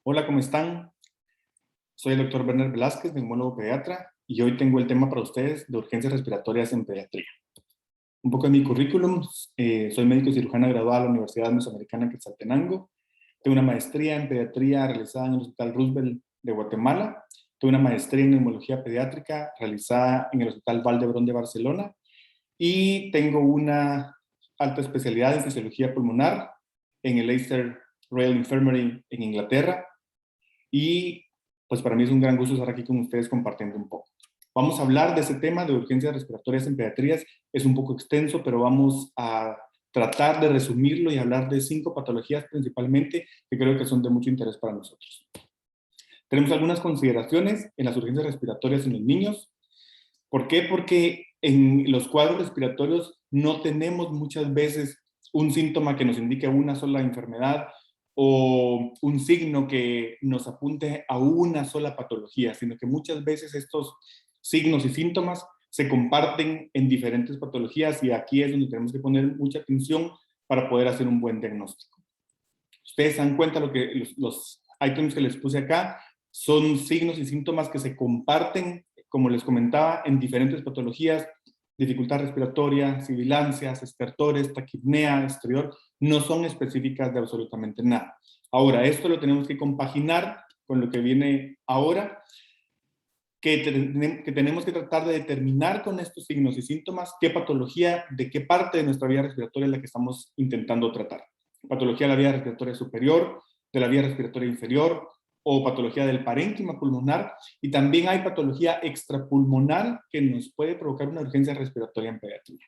Hola, ¿cómo están? Soy el doctor Werner Velázquez, neumólogo pediatra, y hoy tengo el tema para ustedes de urgencias respiratorias en pediatría. Un poco de mi currículum: soy médico cirujano graduado de la Universidad Mesoamericana Quetzaltenango. Tengo una maestría en pediatría realizada en el Hospital Roosevelt de Guatemala. Tengo una maestría en neumología pediátrica realizada en el Hospital Vall d'Hebron de Barcelona. Y tengo una alta especialidad en fisiología pulmonar en el Leicester Royal Infirmary en Inglaterra. Y pues para mí es un gran gusto estar aquí con ustedes compartiendo un poco. Vamos a hablar de ese tema de urgencias respiratorias en pediatrías. Es un poco extenso, pero vamos a tratar de resumirlo y hablar de 5 patologías principalmente que creo que son de mucho interés para nosotros. Tenemos algunas consideraciones en las urgencias respiratorias en los niños. ¿Por qué? Porque en los cuadros respiratorios no tenemos muchas veces un síntoma que nos indique una sola enfermedad o un signo que nos apunte a una sola patología, sino que muchas veces estos signos y síntomas se comparten en diferentes patologías, y aquí es donde tenemos que poner mucha atención para poder hacer un buen diagnóstico. Ustedes se dan cuenta, lo que los items que les puse acá son signos y síntomas que se comparten, como les comentaba, en diferentes patologías: dificultad respiratoria, sibilancias, estertores, taquipnea, estridor. No son específicas de absolutamente nada. Ahora, esto lo tenemos que compaginar con lo que viene ahora, que tenemos que tratar de determinar con estos signos y síntomas qué patología, de qué parte de nuestra vía respiratoria es la que estamos intentando tratar. Patología de la vía respiratoria superior, de la vía respiratoria inferior, o patología del parénquima pulmonar. Y también hay patología extrapulmonar que nos puede provocar una urgencia respiratoria en pediatría.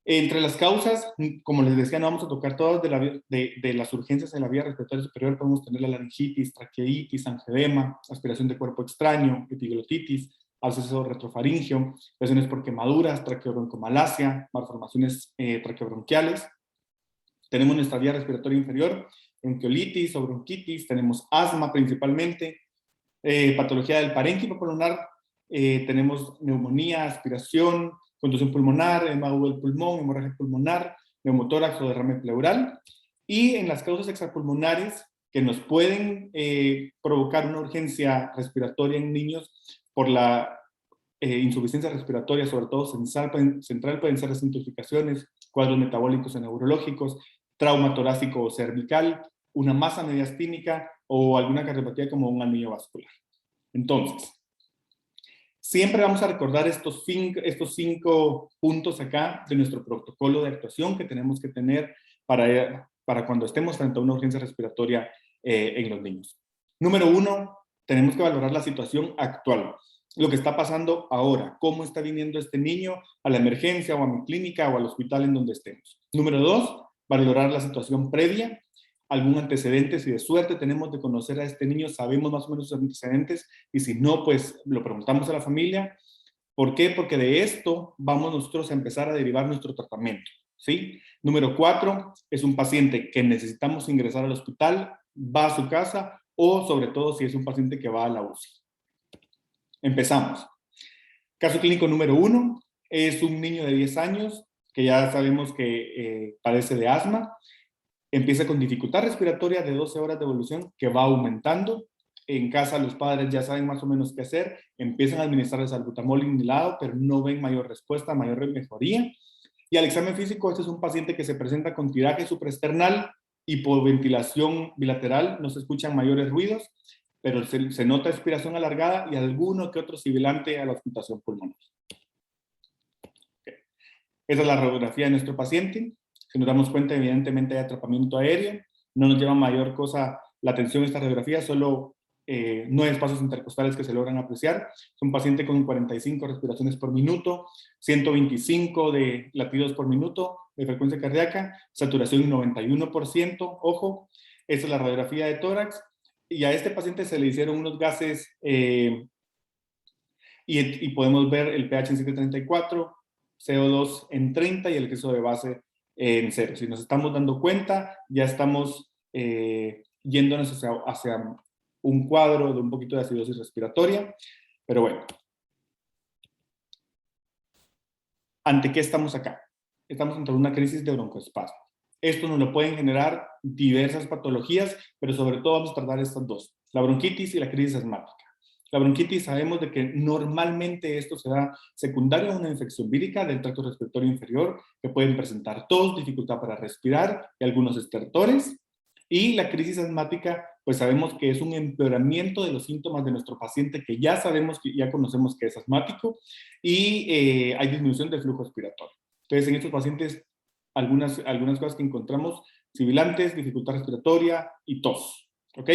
Entre las causas, como les decía, no vamos a tocar todas de las urgencias de la vía respiratoria superior. Podemos tener la laringitis, traqueitis, angedema, aspiración de cuerpo extraño, epiglotitis, absceso retrofaringio, lesiones por quemaduras, traqueobroncomalacia, malformaciones traqueobronquiales. Tenemos nuestra vía respiratoria inferior, bronquiolitis o bronquitis, tenemos asma principalmente, patología del parénquima pulmonar, tenemos neumonía, aspiración, contusión pulmonar, edema agudo del pulmón, hemorragia pulmonar, neumotórax o derrame pleural. Y en las causas extrapulmonares que nos pueden provocar una urgencia respiratoria en niños por la insuficiencia respiratoria, sobre todo central, pueden ser desintoxicaciones, cuadros metabólicos y neurológicos, trauma torácico o cervical, una masa mediastínica o alguna cardiopatía como un anillo vascular. Entonces, siempre vamos a recordar estos cinco puntos acá de nuestro protocolo de actuación que tenemos que tener para cuando estemos frente a una urgencia respiratoria en los niños. Número 1, tenemos que valorar la situación actual, lo que está pasando ahora, cómo está viniendo este niño a la emergencia o a mi clínica o al hospital en donde estemos. Número 2, valorar la situación previa, algún antecedente. Si de suerte tenemos de conocer a este niño, sabemos más o menos sus antecedentes, y si no, pues lo preguntamos a la familia. ¿Por qué? Porque de esto vamos nosotros a empezar a derivar nuestro tratamiento, ¿sí? Número 4, es un paciente que necesitamos ingresar al hospital, va a su casa, o sobre todo si es un paciente que va a la UCI. Empezamos. Caso clínico número 1 es un niño de 10 años que ya sabemos que padece de asma. Empieza con dificultad respiratoria de 12 horas de evolución que va aumentando. En casa los padres ya saben más o menos qué hacer, empiezan a administrarles salbutamol inhalado, pero no ven mayor respuesta, mayor mejoría. Y al examen físico, este es un paciente que se presenta con tiraje supraesternal, hipoventilación bilateral, no se escuchan mayores ruidos, pero se nota expiración alargada y alguno que otro sibilante a la auscultación pulmonar. Okay. Esa es la radiografía de nuestro paciente. Si nos damos cuenta, evidentemente hay atrapamiento aéreo, no nos lleva mayor cosa la atención esta radiografía, solo 9 espacios intercostales que se logran apreciar. Es un paciente con 45 respiraciones por minuto, 125 de latidos por minuto de frecuencia cardíaca, saturación 91%, ojo. Esta es la radiografía de tórax, y a este paciente se le hicieron unos gases y podemos ver el pH en 734, CO2 en 30 y el queso de base en 0. Si nos estamos dando cuenta, ya estamos yéndonos hacia un cuadro de un poquito de acidosis respiratoria. Pero bueno, ¿ante qué estamos acá? Estamos ante una crisis de broncoespasmo. Esto nos lo pueden generar diversas patologías, pero sobre todo vamos a tratar estas dos, la bronquitis y la crisis asmática. La bronquitis sabemos de que normalmente esto se da secundario a una infección vírica del tracto respiratorio inferior, que pueden presentar tos, dificultad para respirar y algunos estertores. Y la crisis asmática, pues sabemos que es un empeoramiento de los síntomas de nuestro paciente que ya sabemos, que ya conocemos que es asmático, y hay disminución del flujo respiratorio. Entonces, en estos pacientes, algunas cosas que encontramos: sibilantes, dificultad respiratoria y tos. ¿Ok?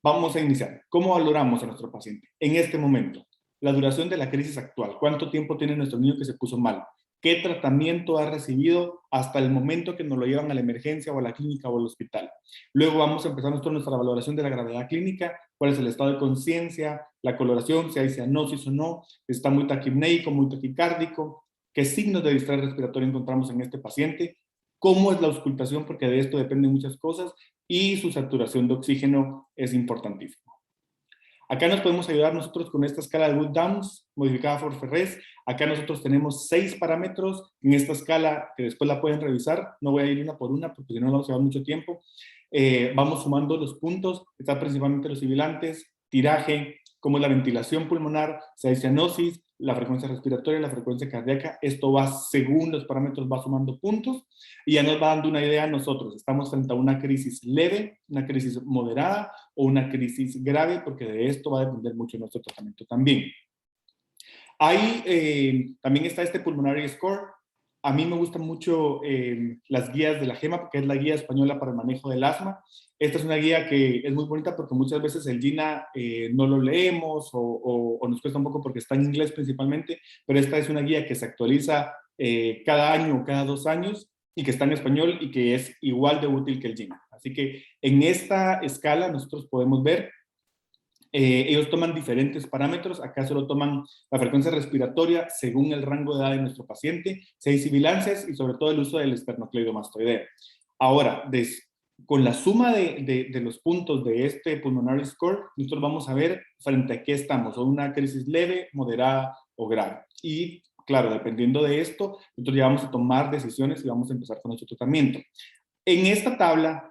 Vamos a iniciar. ¿Cómo valoramos a nuestro paciente en este momento? La duración de la crisis actual. ¿Cuánto tiempo tiene nuestro niño que se puso mal? ¿Qué tratamiento ha recibido hasta el momento que nos lo llevan a la emergencia o a la clínica o al hospital? Luego vamos a empezar nuestra valoración de la gravedad clínica, cuál es el estado de conciencia, la coloración, si hay cianosis o no, si está muy taquipneico, muy taquicárdico, qué signos de distrés respiratorio encontramos en este paciente, cómo es la auscultación, porque de esto dependen muchas cosas, y su saturación de oxígeno es importantísimo. Acá nos podemos ayudar nosotros con esta escala de Wood-Downs, modificada por Ferrez. Acá nosotros tenemos 6 parámetros en esta escala, que después la pueden revisar. No voy a ir una por una, porque si no vamos a llevar mucho tiempo. Vamos sumando los puntos. Están principalmente los sibilantes, tiraje, cómo es la ventilación pulmonar, si hay cianosis, la frecuencia respiratoria, la frecuencia cardíaca. Esto va según los parámetros, va sumando puntos y ya nos va dando una idea a nosotros. Estamos frente a una crisis leve, una crisis moderada o una crisis grave, porque de esto va a depender mucho nuestro tratamiento también. Ahí también está este Pulmonary Score. A mí me gustan mucho las guías de la GEMA, porque es la guía española para el manejo del asma. Esta es una guía que es muy bonita porque muchas veces el GINA no lo leemos o nos cuesta un poco porque está en inglés principalmente, pero esta es una guía que se actualiza cada año o cada 2 años y que está en español y que es igual de útil que el GINA. Así que en esta escala nosotros podemos ver, ellos toman diferentes parámetros. Acá solo toman la frecuencia respiratoria según el rango de edad de nuestro paciente, si hay sibilancias y sobre todo el uso del esternocleidomastoideo. Ahora, con la suma de los puntos de este pulmonary score, nosotros vamos a ver frente a qué estamos, o una crisis leve, moderada o grave. Y claro, dependiendo de esto, nosotros ya vamos a tomar decisiones y vamos a empezar con nuestro tratamiento. En esta tabla,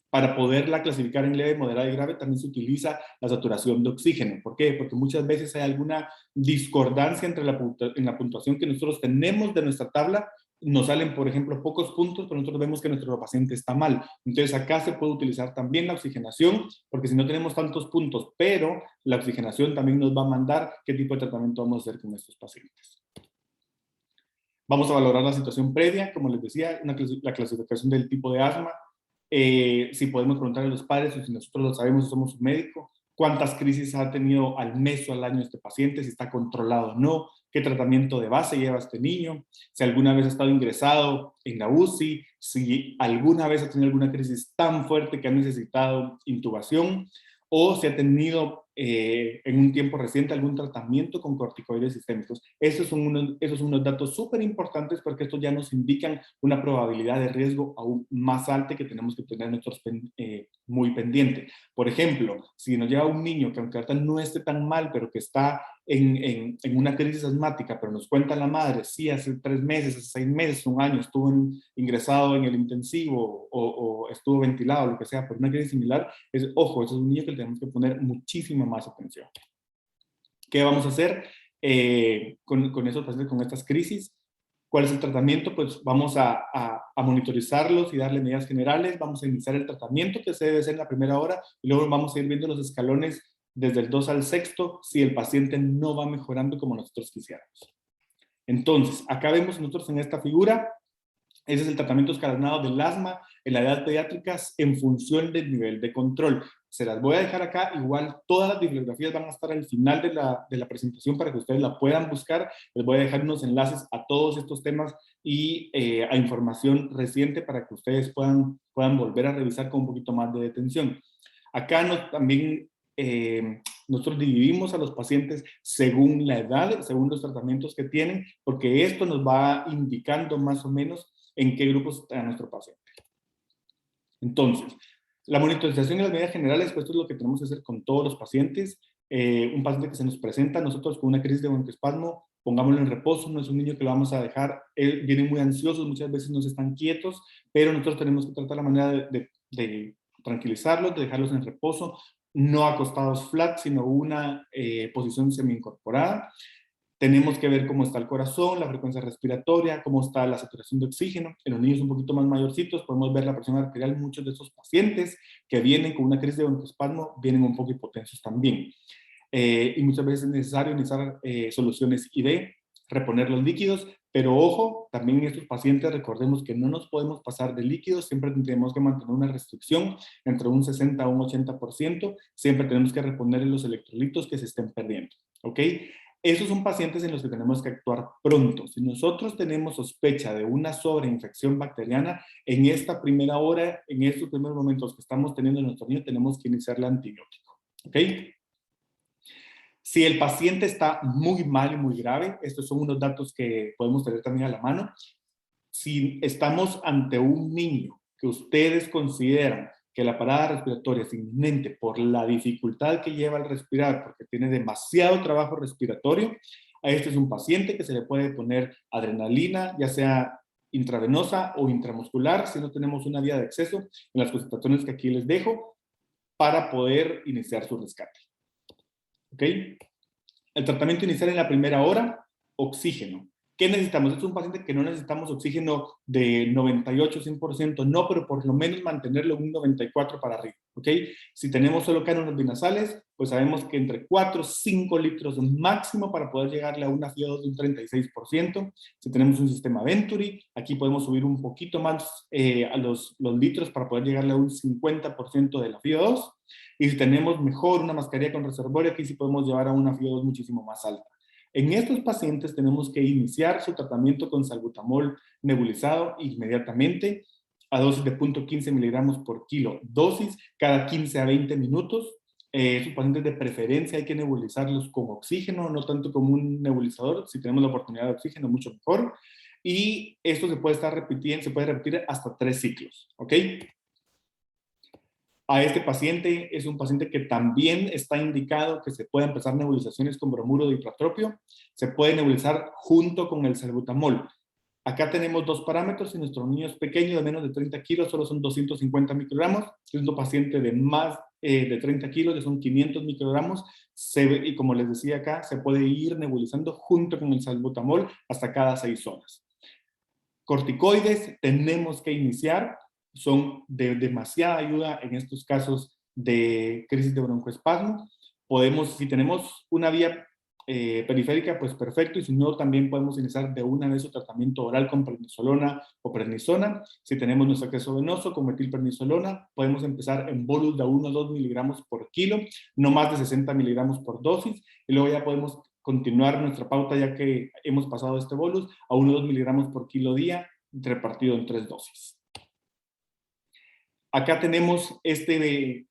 para poderla clasificar en leve, moderada y grave, también se utiliza la saturación de oxígeno. ¿Por qué? Porque muchas veces hay alguna discordancia entre en la puntuación que nosotros tenemos de nuestra tabla. Nos salen, por ejemplo, pocos puntos, pero nosotros vemos que nuestro paciente está mal. Entonces acá se puede utilizar también la oxigenación, porque si no tenemos tantos puntos, pero la oxigenación también nos va a mandar qué tipo de tratamiento vamos a hacer con estos pacientes. Vamos a valorar la situación previa, como les decía, la clasificación del tipo de asma. Si podemos preguntar a los padres, o si nosotros lo sabemos, somos un médico, cuántas crisis ha tenido al mes o al año este paciente, si está controlado o no, qué tratamiento de base lleva este niño, si alguna vez ha estado ingresado en la UCI, si alguna vez ha tenido alguna crisis tan fuerte que ha necesitado intubación, o si ha tenido en un tiempo reciente algún tratamiento con corticoides sistémicos. Esos son unos datos súper importantes, porque estos ya nos indican una probabilidad de riesgo aún más alta que tenemos que tener nosotros muy pendiente. Por ejemplo, si nos llega un niño que aunque ahorita no esté tan mal, pero que está en una crisis asmática, pero nos cuenta la madre, sí, hace 3 meses, hace 6 meses, un año, estuvo ingresado en el intensivo o estuvo ventilado, lo que sea, por una crisis similar, ojo, ese es un niño que le tenemos que poner muchísima más atención. ¿Qué vamos a hacer con esos pacientes, con estas crisis? ¿Cuál es el tratamiento? Pues vamos a monitorizarlos y darle medidas generales. Vamos a iniciar el tratamiento, que se debe hacer en la primera hora, y luego vamos a ir viendo los escalones desde el 2 al 6º, si el paciente no va mejorando como nosotros quisiéramos. Entonces, acá vemos nosotros en esta figura, ese es el tratamiento escalonado del asma en la edad pediátrica en función del nivel de control. Se las voy a dejar acá, igual todas las bibliografías van a estar al final de la presentación para que ustedes la puedan buscar. Les voy a dejar unos enlaces a todos estos temas y a información reciente para que ustedes puedan volver a revisar con un poquito más de detención. Acá también nosotros dividimos a los pacientes según la edad, según los tratamientos que tienen, porque esto nos va indicando más o menos en qué grupos está nuestro paciente. Entonces, la monitorización y las medidas generales, pues esto es lo que tenemos que hacer con todos los pacientes. Un paciente que se nos presenta, nosotros con una crisis de broncoespasmo, pongámoslo en reposo, no es un niño que lo vamos a dejar, vienen muy ansiosos, muchas veces no están quietos, pero nosotros tenemos que tratar la manera de tranquilizarlos, de dejarlos en reposo, no acostados flat, sino una posición semi-incorporada. Tenemos que ver cómo está el corazón, la frecuencia respiratoria, cómo está la saturación de oxígeno. En los niños un poquito más mayorcitos podemos ver la presión arterial. Muchos de estos pacientes que vienen con una crisis de broncoespasmo vienen un poco hipotensos también. Y muchas veces es necesario iniciar soluciones IV, reponer los líquidos, pero ojo, también en estos pacientes recordemos que no nos podemos pasar de líquidos, siempre tenemos que mantener una restricción entre un 60 a un 80%, siempre tenemos que reponer los electrolitos que se estén perdiendo, ¿ok? Esos son pacientes en los que tenemos que actuar pronto. Si nosotros tenemos sospecha de una sobreinfección bacteriana, en esta primera hora, en estos primeros momentos que estamos teniendo en nuestro niño, tenemos que iniciar el antibiótico, ¿ok? Si el paciente está muy mal y muy grave, estos son unos datos que podemos tener también a la mano. Si estamos ante un niño que ustedes consideran que la parada respiratoria es inminente por la dificultad que lleva al respirar, porque tiene demasiado trabajo respiratorio, a este es un paciente que se le puede poner adrenalina, ya sea intravenosa o intramuscular, si no tenemos una vía de acceso, en las concentraciones que aquí les dejo, para poder iniciar su rescate. ¿Ok? El tratamiento inicial en la primera hora, oxígeno. ¿Qué necesitamos? Es un paciente que no necesitamos oxígeno de 98-100%, no, pero por lo menos mantenerlo en un 94 para arriba, ¿ok? Si tenemos solo cánulas binasales, pues sabemos que entre 4 5 litros máximo para poder llegarle a una FIO2 de un 36%. Si tenemos un sistema Venturi, aquí podemos subir un poquito más a los litros para poder llegarle a un 50% de la FIO2. Y si tenemos mejor una mascarilla con reservorio, aquí sí podemos llevar a una FIO2 muchísimo más alta. En estos pacientes tenemos que iniciar su tratamiento con salbutamol nebulizado inmediatamente a dosis de 0.15 miligramos por kilo dosis cada 15 a 20 minutos. Estos pacientes de preferencia hay que nebulizarlos con oxígeno, no tanto como un nebulizador. Si tenemos la oportunidad de oxígeno, mucho mejor. Y esto se puede estar repitiendo, se puede repetir hasta 3 ciclos, ¿ok? A este paciente es un paciente que también está indicado que se puede empezar nebulizaciones con bromuro de hipratropio. Se puede nebulizar junto con el salbutamol. Acá tenemos dos parámetros. Si nuestro niño es pequeño, de menos de 30 kilos, solo son 250 microgramos. Si es un paciente de más de 30 kilos, ya son 500 microgramos. Y como les decía acá, se puede ir nebulizando junto con el salbutamol hasta cada 6 horas. Corticoides tenemos que iniciar, son de demasiada ayuda en estos casos de crisis de broncoespasmo. Podemos, si tenemos una vía periférica, pues perfecto, y si no, también podemos iniciar de una vez su tratamiento oral con prednisolona o prednisona. Si tenemos nuestro acceso venoso con metilprednisolona, podemos empezar en bolus de 1 a 2 miligramos por kilo, no más de 60 miligramos por dosis, y luego ya podemos continuar nuestra pauta, ya que hemos pasado este bolus, a 1 o 2 miligramos por kilo día, repartido en 3 dosis. Acá tenemos este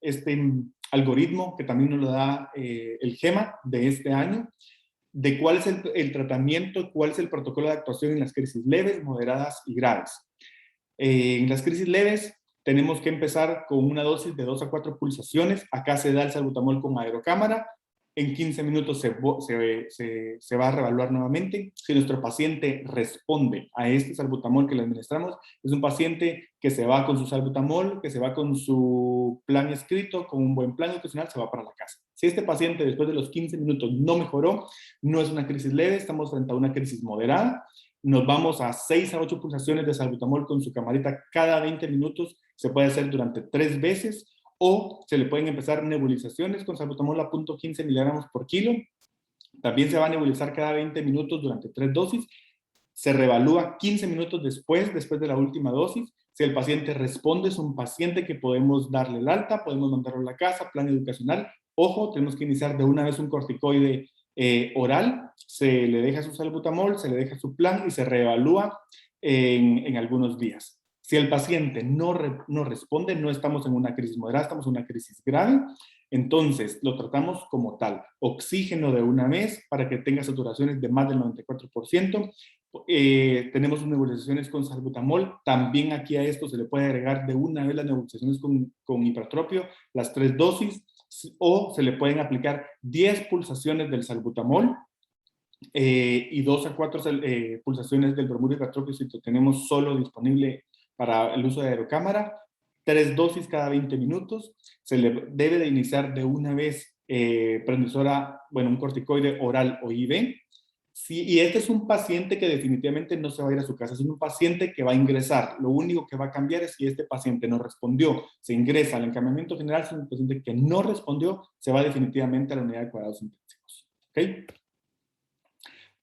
algoritmo que también nos lo da el GEMA de este año, de cuál es el tratamiento, cuál es el protocolo de actuación en las crisis leves, moderadas y graves. En las crisis leves tenemos que empezar con una dosis de 2 a 4 pulsaciones. Acá se da el salbutamol con aerocámara. En 15 minutos se va a reevaluar nuevamente. Si nuestro paciente responde a este salbutamol que le administramos, es un paciente que se va con su salbutamol, que se va con su plan escrito, con un buen plan nutricional, se va para la casa. Si este paciente después de los 15 minutos no mejoró, no es una crisis leve, estamos frente a una crisis moderada. Nos vamos a 6 a 8 pulsaciones de salbutamol con su camarita cada 20 minutos. Se puede hacer durante 3 veces. O se le pueden empezar nebulizaciones con salbutamol a 0.15 miligramos por kilo. También se va a nebulizar cada 20 minutos durante 3 dosis. Se reevalúa 15 minutos después de la última dosis. Si el paciente responde, es un paciente que podemos darle el alta, podemos mandarlo a la casa, plan educacional. Ojo, tenemos que iniciar de una vez un corticoide oral. Se le deja su salbutamol, se le deja su plan y se reevalúa en algunos días. Si el paciente no responde, no estamos en una crisis moderada, estamos en una crisis grave, entonces lo tratamos como tal. Oxígeno de una vez para que tenga saturaciones de más del 94%. Tenemos nebulizaciones con salbutamol. También aquí a esto se le puede agregar de una vez las nebulizaciones con hipratropio, las 3 dosis, o se le pueden aplicar 10 pulsaciones del salbutamol y 2 a 4 pulsaciones del bromuro hipертrópico si lo tenemos solo disponible para el uso de aerocámara. 3 dosis cada 20 minutos. Se le debe de iniciar de una vez prednisona, bueno, un corticoide oral o IV. Sí, y este es un paciente que definitivamente no se va a ir a su casa, es un paciente que va a ingresar. Lo único que va a cambiar es si este paciente no respondió, se ingresa al encamamiento general, si es un paciente que no respondió, se va definitivamente a la unidad de cuidados intensivos. ¿Okay?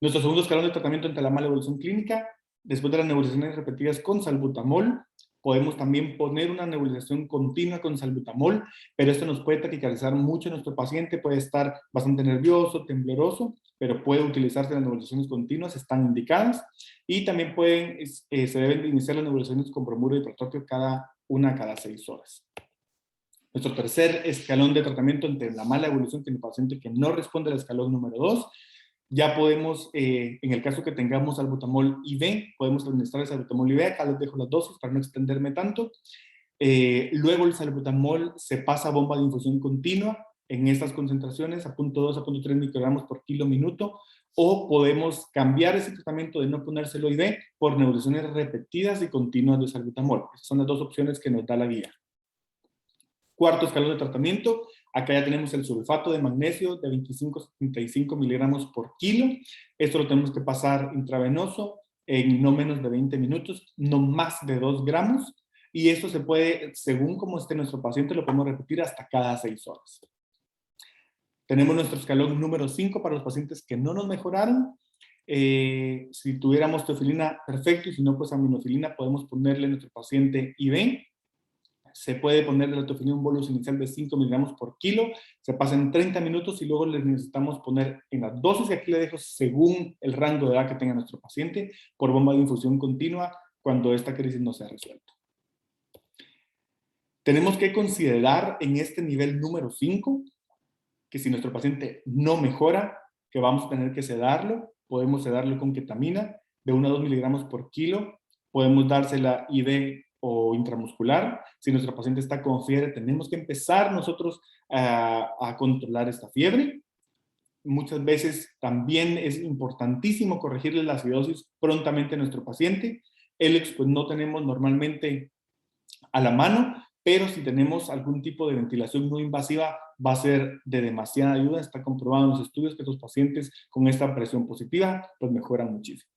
Nuestro segundo escalón de tratamiento ante la mala evolución clínica, después de las nebulizaciones repetidas con salbutamol, podemos también poner una nebulización continua con salbutamol, pero esto nos puede taquicardizar mucho a nuestro paciente, puede estar bastante nervioso, tembloroso, pero puede utilizarse las nebulizaciones continuas, están indicadas, y también se deben de iniciar las nebulizaciones con bromuro hipertrópico cada 6 horas. Nuestro tercer escalón de tratamiento ante la mala evolución en el paciente que no responde al escalón número 2, ya podemos, en el caso que tengamos salbutamol IV, podemos administrar el salbutamol IV, acá les dejo las dosis para no extenderme tanto. Luego el salbutamol se pasa a bomba de infusión continua en estas concentraciones a 0.2 a 0.3 microgramos por kilo minuto, o podemos cambiar ese tratamiento de no ponérselo IV por nebulizaciones repetidas y continuas de salbutamol. Esas son las dos opciones que nos da la guía. Cuarto escalón de tratamiento, acá ya tenemos el sulfato de magnesio de 25 a 75 miligramos por kilo. Esto lo tenemos que pasar intravenoso en no menos de 20 minutos, no más de 2 gramos. Y esto se puede, según cómo esté nuestro paciente, lo podemos repetir hasta cada 6 horas. Tenemos nuestro escalón número 5 para los pacientes que no nos mejoraron. Si tuviéramos teofilina, perfecto, y si no, pues aminofilina, podemos ponerle a nuestro paciente IV. Se puede poner la teofilina un bolus inicial de 5 miligramos por kilo, se pasa en 30 minutos y luego le necesitamos poner en las dosis que aquí le dejo según el rango de edad que tenga nuestro paciente por bomba de infusión continua cuando esta crisis no se ha resuelto. Tenemos que considerar en este nivel número 5 que si nuestro paciente no mejora, que vamos a tener que sedarlo, podemos sedarlo con ketamina de 1 a 2 miligramos por kilo, podemos dársela IV o intramuscular. Si nuestro paciente está con fiebre, tenemos que empezar nosotros a controlar esta fiebre. Muchas veces también es importantísimo corregirle la acidosis prontamente a nuestro paciente. Elex pues no tenemos normalmente a la mano, pero si tenemos algún tipo de ventilación no invasiva va a ser de demasiada ayuda. Está comprobado en los estudios que los pacientes con esta presión positiva pues mejoran muchísimo.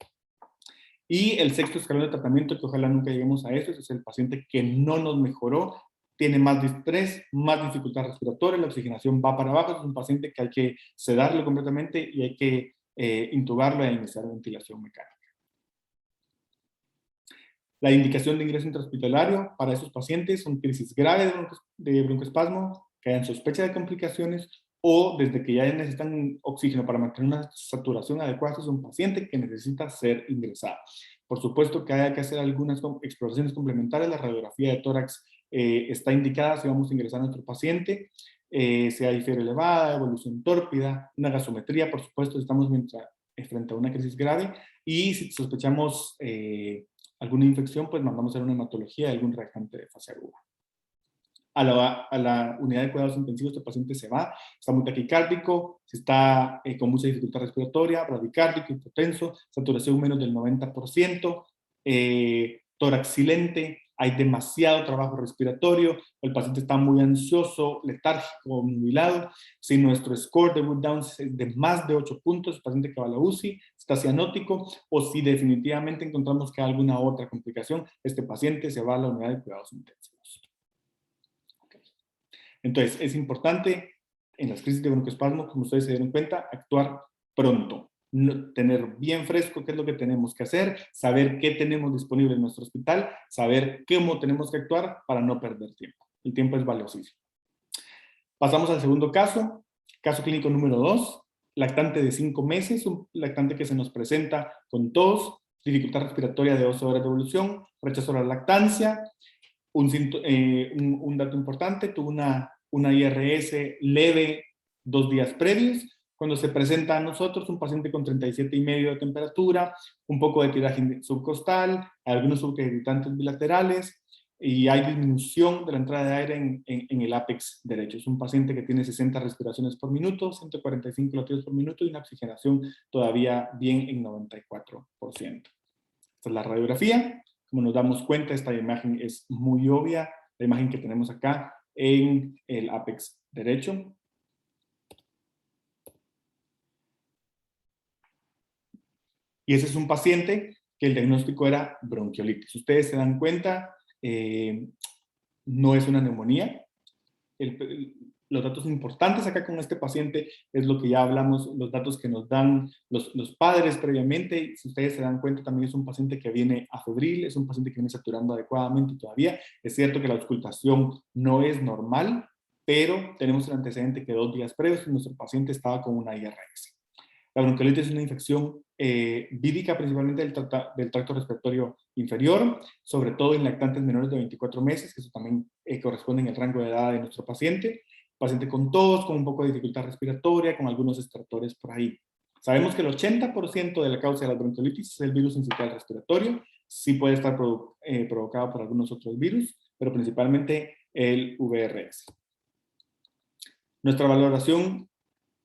Y el sexto escalón de tratamiento, que ojalá nunca lleguemos a eso, es el paciente que no nos mejoró, tiene más distrés, más dificultad respiratoria, la oxigenación va para abajo, es un paciente que hay que sedarlo completamente y hay que intubarlo e iniciar ventilación mecánica. La indicación de ingreso intrahospitalario para esos pacientes son crisis grave de broncoespasmo, que hayan sospecha de complicaciones o desde que ya necesitan oxígeno para mantener una saturación adecuada, es un paciente que necesita ser ingresado. Por supuesto que hay que hacer algunas exploraciones complementarias, la radiografía de tórax está indicada si vamos a ingresar a nuestro paciente, si hay fiebre elevada, evolución tórpida, una gasometría, por supuesto, si estamos frente a una crisis grave, y si sospechamos alguna infección, pues mandamos a hacer una hematología de algún reactante de fase aguda. A la unidad de cuidados intensivos, este paciente se va, está muy taquicárdico, está con mucha dificultad respiratoria, bradicárdico, hipotenso, saturación menos del 90%, tórax silente, hay demasiado trabajo respiratorio, el paciente está muy ansioso, letárgico, nubilado. Si nuestro score de Wood Downs es de más de 8 puntos, el paciente que va a la UCI está cianótico, o si definitivamente encontramos que hay alguna otra complicación, este paciente se va a la unidad de cuidados intensivos. Okay. Entonces, es importante en las crisis de broncoespasmo, como ustedes se dieron cuenta, actuar pronto. Tener bien fresco qué es lo que tenemos que hacer, saber qué tenemos disponible en nuestro hospital, saber cómo tenemos que actuar para no perder tiempo. El tiempo es valiosísimo. Pasamos al segundo caso clínico número 2, lactante de 5 meses, un lactante que se nos presenta con tos, dificultad respiratoria de 12 horas de evolución, rechazo a la lactancia. Un dato importante, tuvo una IRS leve 2 días previos. Cuando se presenta a nosotros, un paciente con 37,5 de temperatura, un poco de tiraje subcostal, algunos subcreditantes bilaterales, y hay disminución de la entrada de aire en el ápex derecho. Es un paciente que tiene 60 respiraciones por minuto, 145 latidos por minuto y una oxigenación todavía bien en 94%. Esta es la radiografía. Como nos damos cuenta, esta imagen es muy obvia, la imagen que tenemos acá en el ápex derecho. Y ese es un paciente que el diagnóstico era bronquiolitis. Ustedes se dan cuenta, no es una neumonía. Los datos importantes acá con este paciente es lo que ya hablamos, los datos que nos dan los padres previamente. Si ustedes se dan cuenta, también es un paciente que viene afebril, es un paciente que viene saturando adecuadamente todavía. Es cierto que la auscultación no es normal, pero tenemos el antecedente que 2 días previos nuestro paciente estaba con una IRS. La bronquiolitis es una infección vírica principalmente del tracto respiratorio inferior, sobre todo en lactantes menores de 24 meses, que eso también corresponde en el rango de edad de nuestro paciente. Paciente con tos, con un poco de dificultad respiratoria, con algunos estertores por ahí. Sabemos que el 80% de la causa de la bronquiolitis es el virus incisional respiratorio. Sí puede estar provocado por algunos otros virus, pero principalmente el VRS. Nuestra valoración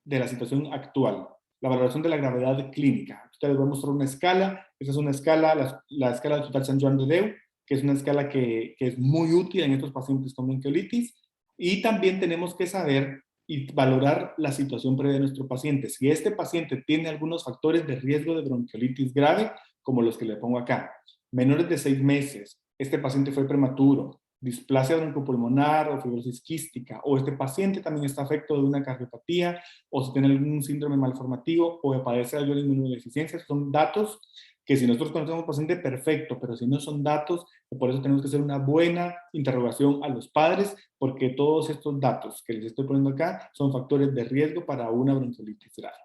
de la situación actual. La valoración de la gravedad clínica. Ustedes van a mostrar una escala. Esa es una escala, la escala de Total San Joan de Déu, que es una escala que es muy útil en estos pacientes con bronquiolitis. Y también tenemos que saber y valorar la situación previa de nuestro paciente. Si este paciente tiene algunos factores de riesgo de bronquiolitis grave, como los que le pongo acá, menores de 6 meses, este paciente fue prematuro, displasia broncopulmonar o fibrosis quística, o este paciente también está afecto de una cardiopatía, o si tiene algún síndrome malformativo, o padece de inmunodeficiencia, son datos que si nosotros conocemos al paciente, perfecto, pero si no son datos, por eso tenemos que hacer una buena interrogación a los padres, porque todos estos datos que les estoy poniendo acá son factores de riesgo para una bronquiolitis grave.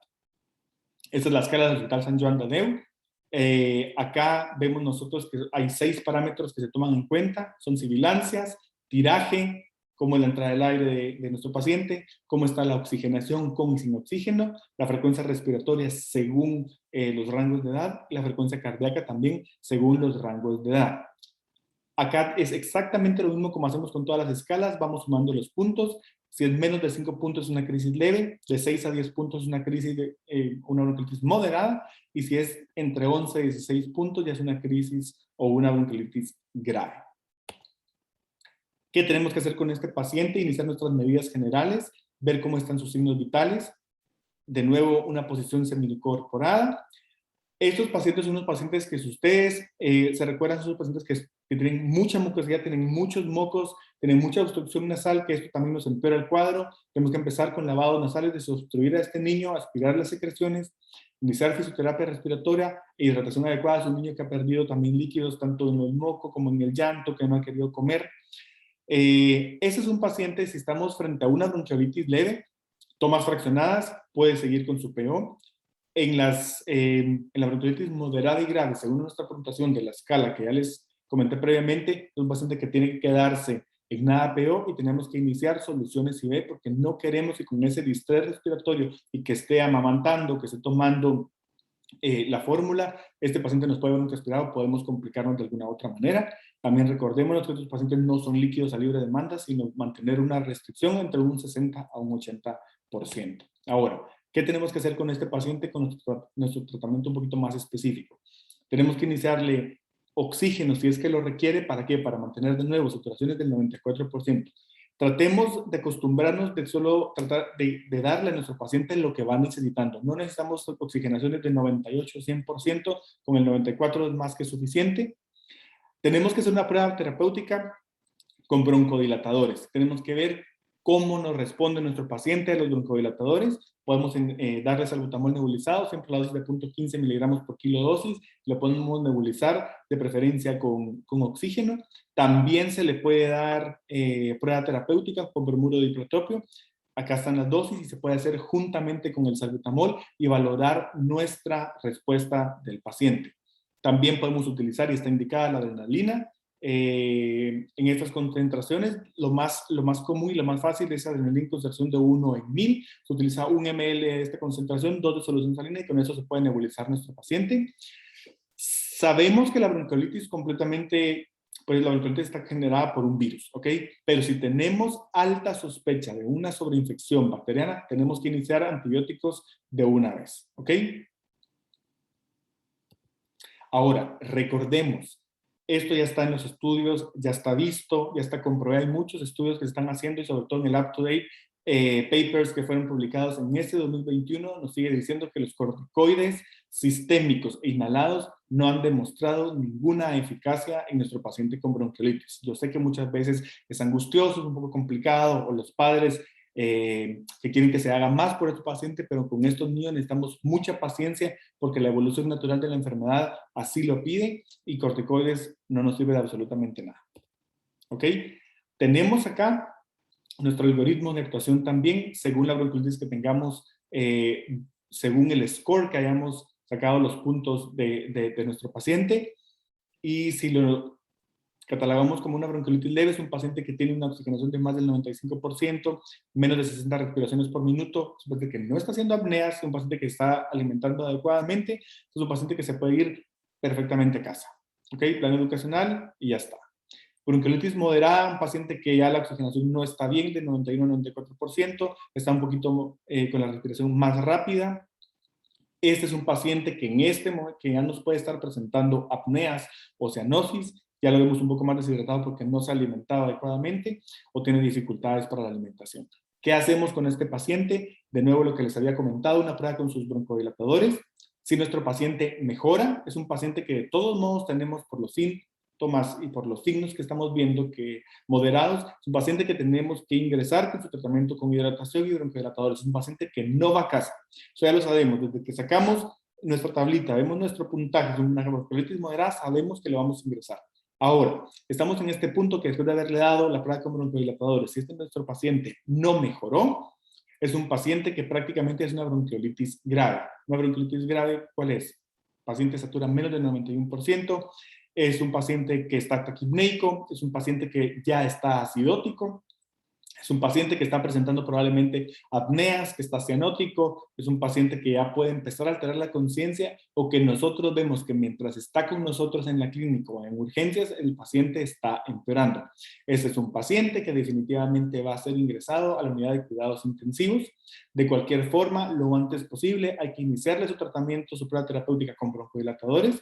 Esta es la escala del Hospital San Joan de Déu. Acá vemos nosotros que hay 6 parámetros que se toman en cuenta, son sibilancias, tiraje, cómo es la entrada del aire de nuestro paciente, cómo está la oxigenación con y sin oxígeno, la frecuencia respiratoria según los rangos de edad, y la frecuencia cardíaca también según los rangos de edad. Acá es exactamente lo mismo como hacemos con todas las escalas, vamos sumando los puntos. Si es menos de 5 puntos es una crisis leve, de 6 a 10 puntos es una crisis una bronquiolitis moderada, y si es entre 11 y 16 puntos ya es una crisis o una bronquiolitis grave. ¿Qué tenemos que hacer con este paciente? Iniciar nuestras medidas generales, ver cómo están sus signos vitales. De nuevo, una posición semi-incorporada. Estos pacientes son unos pacientes que si ustedes se recuerdan, son pacientes que tienen mucha mucosidad, tienen muchos mocos, tienen mucha obstrucción nasal, que esto también nos empeora el cuadro. Tenemos que empezar con lavados nasales, desobstruir a este niño, aspirar las secreciones, iniciar fisioterapia respiratoria e hidratación adecuada. Es un niño que ha perdido también líquidos tanto en el moco como en el llanto, que no ha querido comer. Ese es un paciente, si estamos frente a una bronquiolitis leve, tomas fraccionadas, puede seguir con su PO. En la bronquiolitis moderada y grave, según nuestra puntuación de la escala que ya les comenté previamente, es un paciente que tiene que quedarse en nada PO y tenemos que iniciar soluciones IV porque no queremos que con ese distrés respiratorio y que esté amamantando, que esté tomando la fórmula, este paciente nos puede ver un respirado, podemos complicarnos de alguna otra manera. También recordémonos que estos pacientes no son líquidos a libre demanda, sino mantener una restricción entre un 60 a un 80%. Ahora, ¿qué tenemos que hacer con este paciente con nuestro tratamiento un poquito más específico? Tenemos que iniciarle oxígeno si es que lo requiere. ¿Para qué? Para mantener de nuevo saturaciones del 94%. Tratemos de acostumbrarnos de solo tratar de darle a nuestro paciente lo que va necesitando. No necesitamos oxigenaciones de 98 o 100%, con el 94 es más que suficiente. Tenemos que hacer una prueba terapéutica con broncodilatadores. Tenemos que ver cómo nos responde nuestro paciente a los broncodilatadores. Podemos darle salbutamol nebulizado, siempre la dosis de 0.15 miligramos por kilo dosis. Le podemos nebulizar, de preferencia con oxígeno. También se le puede dar prueba terapéutica con bromuro de dipropio. Acá están las dosis y se puede hacer juntamente con el salbutamol y valorar nuestra respuesta del paciente. También podemos utilizar, y está indicada, la adrenalina. En estas concentraciones, lo más común y lo más fácil es adrenalina en concentración de 1 en 1000. Se utiliza 1 ml de esta concentración, 2 de solución salina, y con eso se puede nebulizar nuestro paciente. Sabemos que la bronquiolitis completamente pues la bronquiolitis está generada por un virus, ¿ok? Pero si tenemos alta sospecha de una sobreinfección bacteriana, tenemos que iniciar antibióticos de una vez, ¿ok? Ahora, recordemos, esto ya está en los estudios, ya está visto, ya está comprobado. Hay muchos estudios que se están haciendo y sobre todo en el UpToDate, papers que fueron publicados en este 2021 nos sigue diciendo que los corticoides sistémicos e inhalados no han demostrado ninguna eficacia en nuestro paciente con bronquiolitis. Yo sé que muchas veces es angustioso, es un poco complicado, o los padres que quieren que se haga más por este paciente, pero con estos niños necesitamos mucha paciencia porque la evolución natural de la enfermedad así lo pide y corticoides no nos sirve de absolutamente nada. ¿Ok? Tenemos acá nuestro algoritmo de actuación también, según la bronquiolitis que tengamos, según el score que hayamos sacado los puntos de nuestro paciente. Y si lo catalogamos como una bronquiolitis leve, es un paciente que tiene una oxigenación de más del 95%, menos de 60 respiraciones por minuto, es un paciente que no está haciendo apneas, es un paciente que está alimentando adecuadamente, es un paciente que se puede ir perfectamente a casa. ¿Ok? Plan educacional y ya está. Bronquiolitis moderada, un paciente que ya la oxigenación no está bien, de 91-94%, está un poquito con la respiración más rápida. Este es un paciente que en este momento, que ya nos puede estar presentando apneas o cianosis, ya lo vemos un poco más deshidratado porque no se ha alimentado adecuadamente o tiene dificultades para la alimentación. ¿Qué hacemos con este paciente? De nuevo, lo que les había comentado, una prueba con sus broncodilatadores. Si nuestro paciente mejora, es un paciente que de todos modos tenemos por los síntomas y por los signos que estamos viendo que moderados, es un paciente que tenemos que ingresar con su tratamiento con hidratación y broncodilatadores. Es un paciente que no va a casa. Eso ya lo sabemos, desde que sacamos nuestra tablita, vemos nuestro puntaje de una bronquiolitis moderada, sabemos que le vamos a ingresar. Ahora, estamos en este punto que después de haberle dado la prueba con broncodilatadores, si nuestro paciente no mejoró, es un paciente que prácticamente es una bronquiolitis grave. Una bronquiolitis grave, ¿cuál es? El paciente satura menos del 91%, es un paciente que está taquipneico, es un paciente que ya está acidótico, es un paciente que está presentando probablemente apneas, que está cianótico, es un paciente que ya puede empezar a alterar la conciencia o que nosotros vemos que mientras está con nosotros en la clínica o en urgencias, el paciente está empeorando. Ese es un paciente que definitivamente va a ser ingresado a la unidad de cuidados intensivos. De cualquier forma, lo antes posible, hay que iniciarle su tratamiento, su prueba terapéutica con broncodilatadores.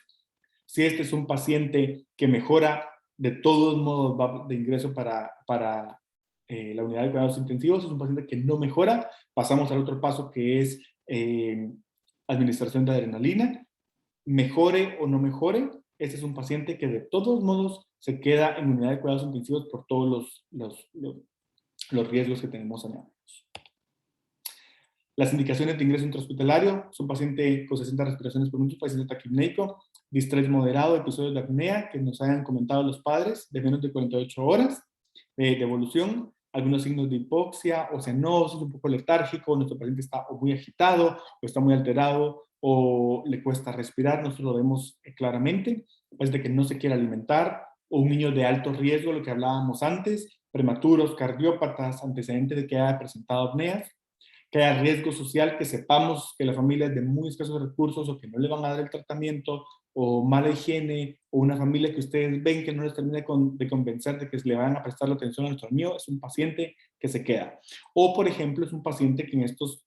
Si este es un paciente que mejora, de todos modos va de ingreso para la unidad de cuidados intensivos. Es un paciente que no mejora. Pasamos al otro paso que es administración de adrenalina. Mejore o no mejore, este es un paciente que de todos modos se queda en unidad de cuidados intensivos por todos los riesgos que tenemos añadidos. Las indicaciones de ingreso intrahospitalario: es un paciente con 60 respiraciones por minuto, paciente taquipneico, distrés moderado, episodios de apnea que nos hayan comentado los padres, de menos de 48 horas de evolución, algunos signos de hipoxia o cianosis, un poco letárgico, nuestro paciente está o muy agitado o está muy alterado o le cuesta respirar, nosotros lo vemos claramente, paciente que no se quiere alimentar, o un niño de alto riesgo, lo que hablábamos antes, prematuros, cardiópatas, antecedentes de que haya presentado apneas, que haya riesgo social, que sepamos que la familia es de muy escasos recursos o que no le van a dar el tratamiento, o mala higiene, o una familia que ustedes ven que no les termina de convencer de que le van a prestar la atención a nuestro niño, es un paciente que se queda. O, por ejemplo, es un paciente que en estos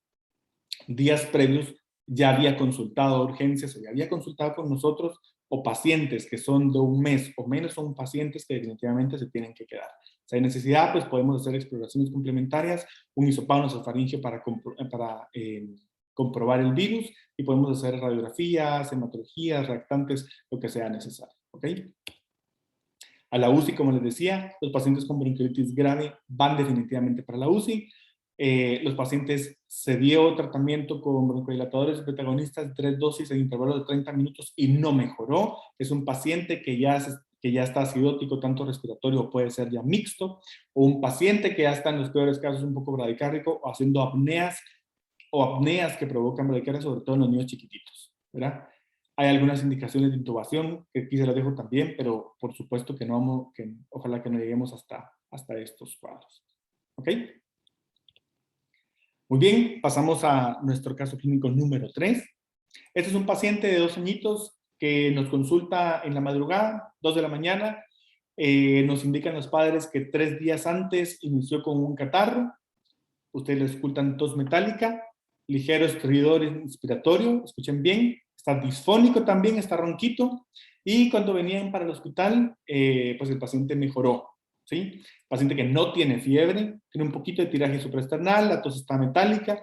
días previos ya había consultado a urgencias o ya había consultado con nosotros, o pacientes que son de un mes o menos son pacientes que definitivamente se tienen que quedar. Si hay necesidad, pues podemos hacer exploraciones complementarias, un hisopado nasofaringeo para comprobar el virus, y podemos hacer radiografías, hematologías, reactantes, lo que sea necesario. ¿Ok? A la UCI, como les decía, los pacientes con bronquiolitis grave van definitivamente para la UCI. Los pacientes se dio tratamiento con broncodilatadores betagonistas, 3 dosis en intervalos de 30 minutos y no mejoró. Es un paciente que ya está acidótico, tanto respiratorio o puede ser ya mixto, o un paciente que ya está en los peores casos un poco bradicárdico o haciendo apneas que provocan bradicardia, sobre todo en los niños chiquititos, ¿verdad? Hay algunas indicaciones de intubación que aquí se las dejo también, pero por supuesto que no ojalá que no lleguemos hasta estos cuadros. ¿Ok? Muy bien, pasamos a nuestro caso clínico número 3. Este es un paciente de 2 añitos que nos consulta en la madrugada, 2 de la mañana, Nos indican los padres que 3 días antes inició con un catarro. Ustedes le escuchan tos metálica, ligero estridor inspiratorio, escuchen bien, está disfónico también, está ronquito, y cuando venían para el hospital, pues el paciente mejoró, ¿sí? Paciente que no tiene fiebre, tiene un poquito de tiraje supraesternal, la tos está metálica,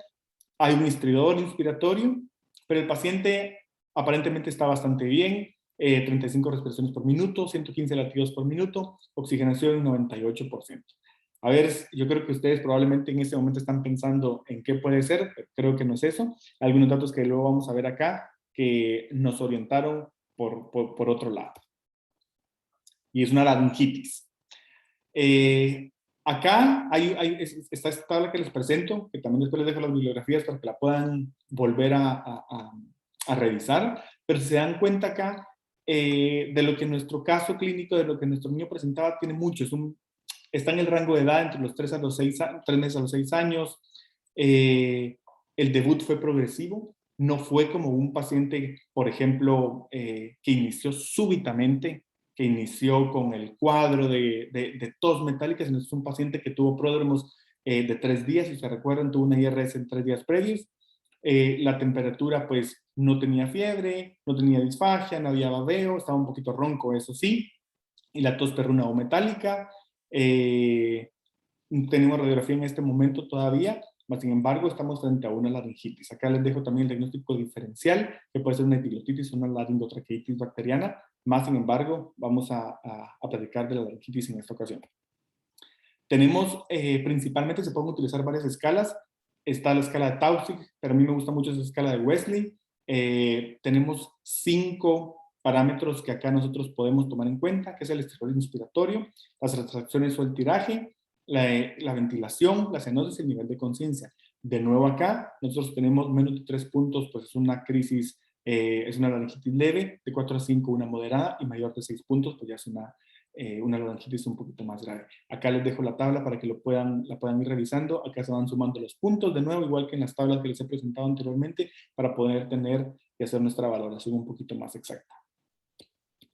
hay un estridor inspiratorio, pero el paciente aparentemente está bastante bien, 35 respiraciones por minuto, 115 latidos por minuto, oxigenación 98%. A ver, yo creo que ustedes probablemente en este momento están pensando en qué puede ser, pero creo que no es eso. Algunos datos que luego vamos a ver acá que nos orientaron por otro lado. Y es una laringitis. Acá está esta tabla que les presento, que también después les dejo las bibliografías para que la puedan volver a revisar, pero si se dan cuenta acá de lo que nuestro caso clínico, de lo que nuestro niño presentaba, tiene mucho, está en el rango de edad entre los 3 a los 6, 3 meses a los 6 años. El debut fue progresivo, no fue como un paciente, por ejemplo, que inició súbitamente, que inició con el cuadro de tos metálica, sino es un paciente que tuvo pródromos de 3 días, si se recuerdan, tuvo una IRS en 3 días previos. La temperatura, pues, no tenía fiebre, no tenía disfagia, no había babeo, estaba un poquito ronco, eso sí, y la tos perruna o metálica. Tenemos radiografía en este momento todavía, mas sin embargo estamos frente a una laringitis. Acá les dejo también el diagnóstico diferencial, que puede ser una epiglotitis o una laringotraqueitis bacteriana, más sin embargo vamos a platicar de la laringitis en esta ocasión. Tenemos principalmente, se pueden utilizar varias escalas. Está la escala de Taussig, pero a mí me gusta mucho esa escala de Wesley. Tenemos 5 parámetros que acá nosotros podemos tomar en cuenta, que es el estridor inspiratorio, las retracciones o el tiraje, la ventilación, la cianosis y el nivel de conciencia. De nuevo acá, nosotros tenemos menos de 3 puntos, pues es una crisis, es una laringitis leve, de 4 a 5 una moderada, y mayor de 6 puntos, pues ya es una laringitis un poquito más grave. Acá les dejo la tabla para que la puedan ir revisando. Acá se van sumando los puntos de nuevo, igual que en las tablas que les he presentado anteriormente, para poder tener y hacer nuestra valoración un poquito más exacta.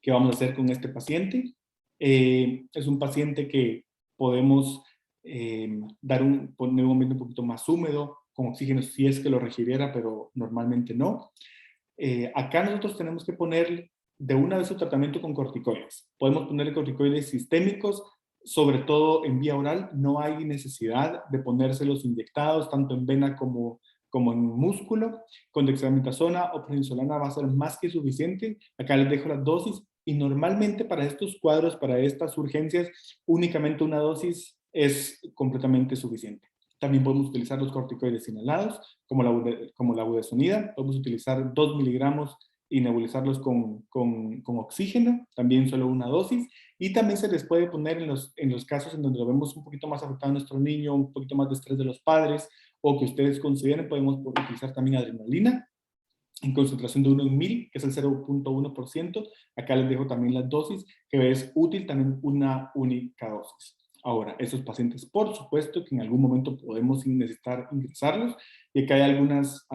¿Qué vamos a hacer con este paciente? Es un paciente que podemos poner un ambiente un poquito más húmedo, con oxígeno si es que lo requiriera, pero normalmente no. Acá nosotros tenemos que poner de una vez su tratamiento con corticoides. Podemos ponerle corticoides sistémicos, sobre todo en vía oral. No hay necesidad de ponérselos inyectados, tanto en vena como en músculo. Con dexametasona o prednisolona va a ser más que suficiente. Acá les dejo las dosis, y normalmente para estos cuadros, para estas urgencias, únicamente una dosis es completamente suficiente. También podemos utilizar los corticoides inhalados, como la budesonida. Podemos utilizar 2 miligramos y nebulizarlos con oxígeno, también solo una dosis. Y también se les puede poner en los casos en donde lo vemos un poquito más afectado a nuestro niño, un poquito más de estrés de los padres, o que ustedes consideren, podemos utilizar también adrenalina en concentración de 1 en 1000, que es el 0.1%. Acá les dejo también las dosis, que es útil también una única dosis. Ahora, esos pacientes, por supuesto, que en algún momento podemos necesitar ingresarlos, y acá hay algunos